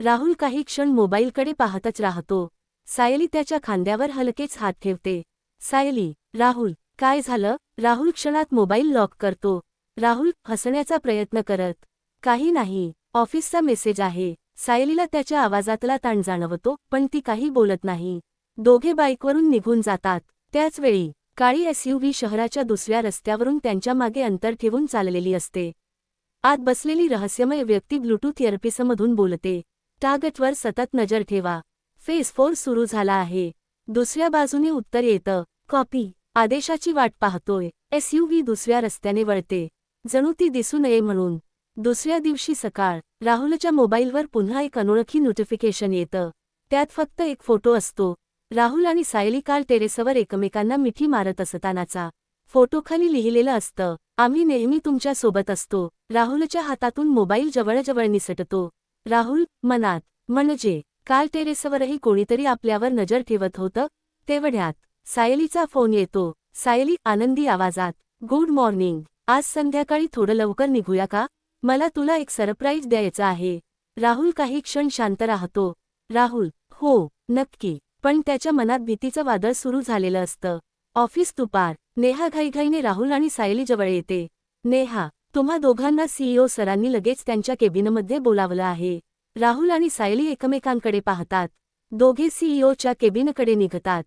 राहुल काही क्षण मोबाईलकडे पाहतच राहतो. सायली त्याच्या खांद्यावर हलकेच हात ठेवते. सायली, राहुल, काय झालं? राहुल क्षणात मोबाईल लॉक करतो. राहुल हसण्याचा प्रयत्न करत, काही नाही, ऑफिसचा मेसेज आहे. सायलीला त्याच्या आवाजातला ताण जाणवतो, पण ती काही बोलत नाही. दोघे बाईकवरून निघून जातात. त्याचवेळी काळी एसयूव्ही शहराच्या दुसऱ्या रस्त्यावरून त्यांच्या मागे अंतर ठेवून चाललेली असते. आत बसलेली रहस्यमय व्यक्ती ब्लूटूथ इयरपिसमधून बोलते. टार्गेटवर सतत नजर ठेवा. फेज 4 सुरू झाला आहे. दुसऱ्या बाजूने उत्तर येतं, कॉपी. आदेशाची वाट पाहतोय. एसयूव्ही दुसऱ्या रस्त्याने वळते, जणू ती दिसू नये म्हणून. दुसऱ्या दिवशी सकाळ. राहुलच्या मोबाईलवर पुन्हा एक अनोळखी नोटिफिकेशन येतं. त्यात फक्त एक फोटो असतो. राहुल आणि सायली काल टेरेसवर एकमेकांना मिठी मारत असतानाचा. फोटोखाली लिहिलेलं असतं, आम्ही नेहमी तुमच्या सोबत असतो. राहुलच्या हातातून मोबाईल जवळजवळ निसटतो. राहुल मनात, म्हणजे काल टेरेसवरही कोणीतरी आपल्यावर नजर ठेवत होतं. तेवढ्यात सायलीचा फोन येतो. सायली आनंदी आवाजात, गुड मॉर्निंग. आज संध्याकाळी थोडं लवकर निघूया का? मला तुला एक सरप्राईज द्यायचं आहे. राहुल काही क्षण शांत राहतो. राहुल, हो, नक्की. पण त्याच्या मनात भीतीचं वादळ सुरू झालेलं असतं. ऑफिस दुपार. नेहा घाईघाईने राहुल आणि सायली जवळ येते. नेहा, तुम्हा दोघांना सीईओ सरांनी लगेच त्यांच्या केबिनमध्ये बोलावलं आहे. राहुल आणि सायली एकमेकांकडे पाहतात. दोघे सीईओच्या केबिनकडे निघतात.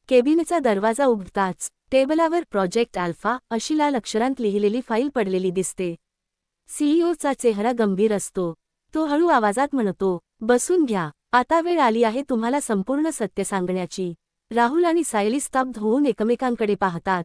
केबिनचा दरवाजा उघडताच टेबलावर प्रोजेक्ट अल्फा अशी लाल अक्षरांत लिहिलेली फाईल पडलेली दिसते. सीईओचा चेहरा गंभीर असतो. तो हळू आवाजात म्हणतो, बसून घ्या. आता वेळ आली आहे तुम्हाला संपूर्ण सत्य सांगण्याची. राहुल आणि सायली स्तब्ध होऊन एकमेकांकडे पाहतात.